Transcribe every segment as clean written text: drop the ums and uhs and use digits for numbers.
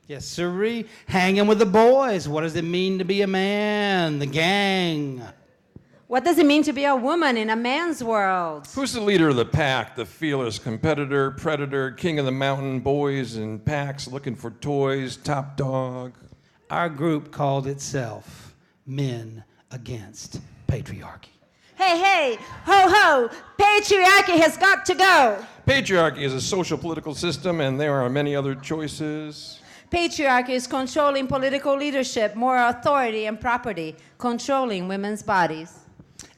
Yes, sirree. Hanging with the boys. What does it mean to be a man? The gang. What does it mean to be a woman in a man's world? Who's the leader of the pack, the fearless competitor, predator, king of the mountain, boys in packs looking for toys, top dog? Our group called itself Men Against Patriarchy. Hey, ho, ho, patriarchy has got to go. Patriarchy is a social political system, and there are many other choices. Patriarchy is controlling political leadership, moral authority, and property, controlling women's bodies.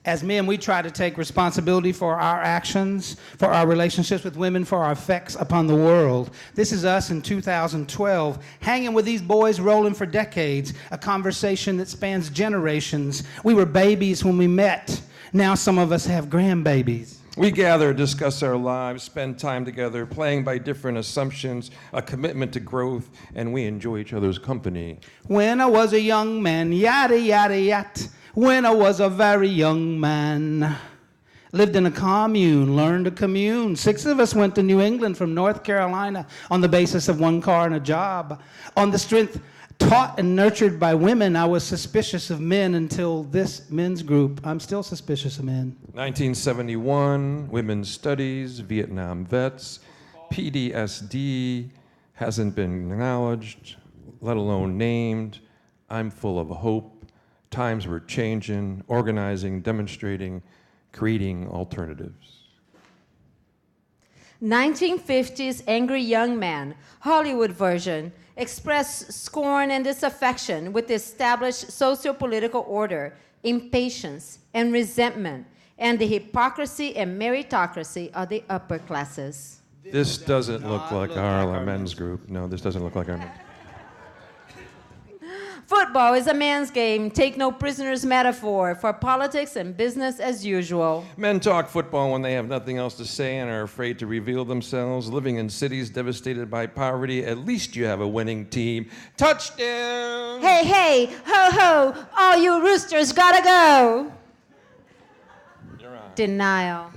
As men, we try to take responsibility for our actions, for our relationships with women, for our effects upon the world. This is us in 2012, hanging with these boys, rolling for decades, a conversation that spans generations. We were babies when we met. Now some of us have grandbabies. We gather, discuss our lives, spend time together, playing by different assumptions, a commitment to growth, and we enjoy each other's company. When I was a young man, yada, yada, yada. When I was a very young man, lived in a commune, learned to commune. 6 of us went to New England from North Carolina on the basis of 1 car and a job. On the strength taught and nurtured by women, I was suspicious of men until this men's group. I'm still suspicious of men. 1971, women's studies, Vietnam vets, PTSD hasn't been acknowledged, let alone named. I'm full of hope. Times were changing, organizing, demonstrating, creating alternatives. 1950s angry young man, Hollywood version, expressed scorn and disaffection with the established socio-political order, impatience and resentment, and the hypocrisy and meritocracy of the upper classes. This doesn't look like our men's group. No, this doesn't look like our men's. Football is a man's game. Take no prisoners metaphor for politics and business as usual. Men talk football when they have nothing else to say and are afraid to reveal themselves. Living in cities devastated by poverty, at least you have a winning team. Touchdown! Hey, ho, ho, all you roosters gotta go. You're on. Denial.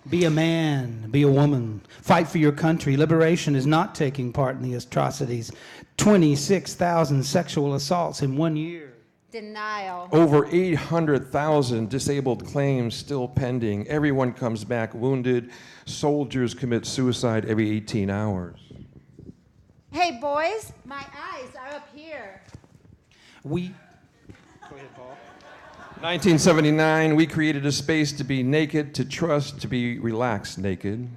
Be a man, be a woman, fight for your country. Liberation is not taking part in the atrocities. 26,000 sexual assaults in 1 year. Denial. Over 800,000 disabled claims still pending. Everyone comes back wounded. Soldiers commit suicide every 18 hours. Hey, boys, my eyes are up here. Go ahead, Paul. 1979, we created a space to be naked, to trust, to be relaxed naked.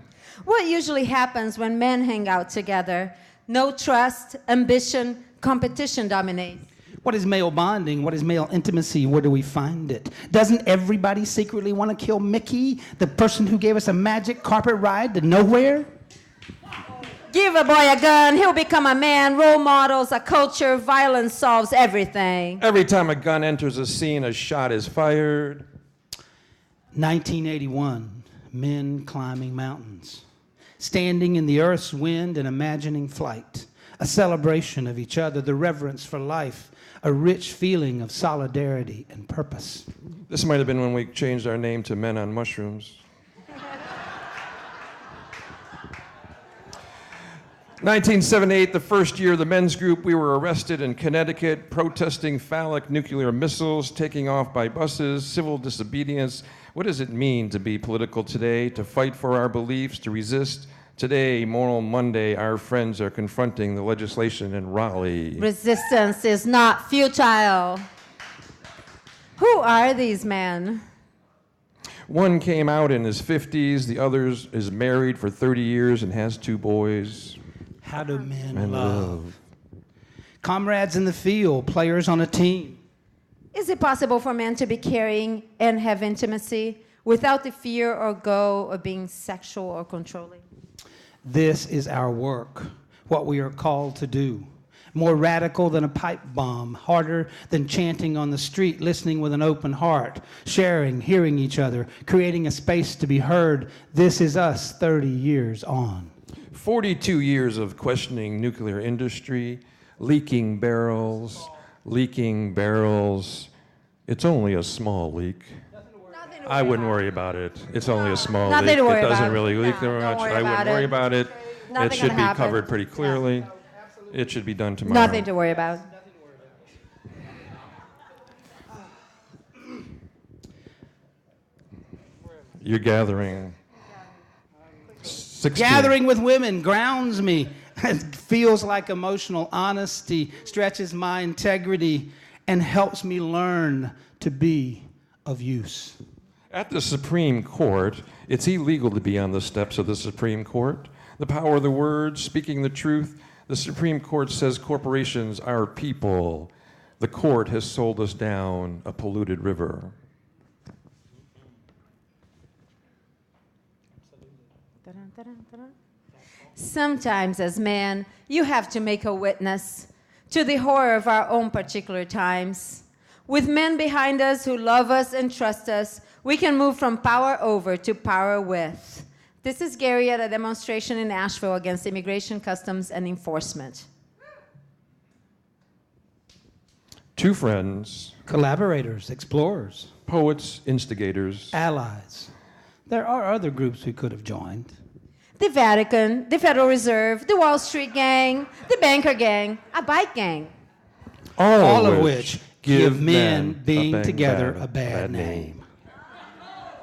What usually happens when men hang out together? No trust, ambition, competition dominates. What is male bonding? What is male intimacy? Where do we find it? Doesn't everybody secretly want to kill Mickey, the person who gave us a magic carpet ride to nowhere? Give a boy a gun, he'll become a man. Role models, a culture, violence solves everything. Every time a gun enters a scene, a shot is fired. 1981, men climbing mountains, standing in the earth's wind and imagining flight, a celebration of each other, the reverence for life, a rich feeling of solidarity and purpose. This might have been when we changed our name to Men on Mushrooms. 1978, the first year of the men's group, we were arrested in Connecticut, protesting phallic nuclear missiles, taking off by buses, civil disobedience. What does it mean to be political today, to fight for our beliefs, to resist? Today, Moral Monday, our friends are confronting the legislation in Raleigh. Resistance is not futile. Who are these men? One came out in his 50s, the other is married for 30 years and has 2 boys. How do men love? Comrades in the field, players on a team. Is it possible for men to be caring and have intimacy without the fear or go of being sexual or controlling? This is our work, what we are called to do. More radical than a pipe bomb, harder than chanting on the street, listening with an open heart, sharing, hearing each other, creating a space to be heard. This is us 30 years on. 42 years of questioning nuclear industry, leaking barrels. It's only a small leak. I wouldn't worry about it. It's only a small leak. Nothing to worry It doesn't about. really leak No, very don't much. worry I wouldn't about worry it. about it. Nothing It should gonna be happen. covered pretty clearly. It should be done tomorrow. Nothing to worry about. You're gathering. 16. Gathering with women grounds me. It feels like emotional honesty, stretches my integrity, and helps me learn to be of use. At the Supreme Court, it's illegal to be on the steps of the Supreme Court. The power of the word, speaking the truth. The Supreme Court says corporations are people. The court has sold us down a polluted river. Sometimes, as man, you have to make a witness to the horror of our own particular times. With men behind us who love us and trust us, we can move from power over to power with. This is Gary at a demonstration in Asheville against immigration, customs, and enforcement. Two friends, Collaborators, explorers, poets, instigators. allies. There are other groups we could have joined. The Vatican, the Federal Reserve, the Wall Street Gang, the Banker Gang, a bike gang. All of which give men being together a bad name.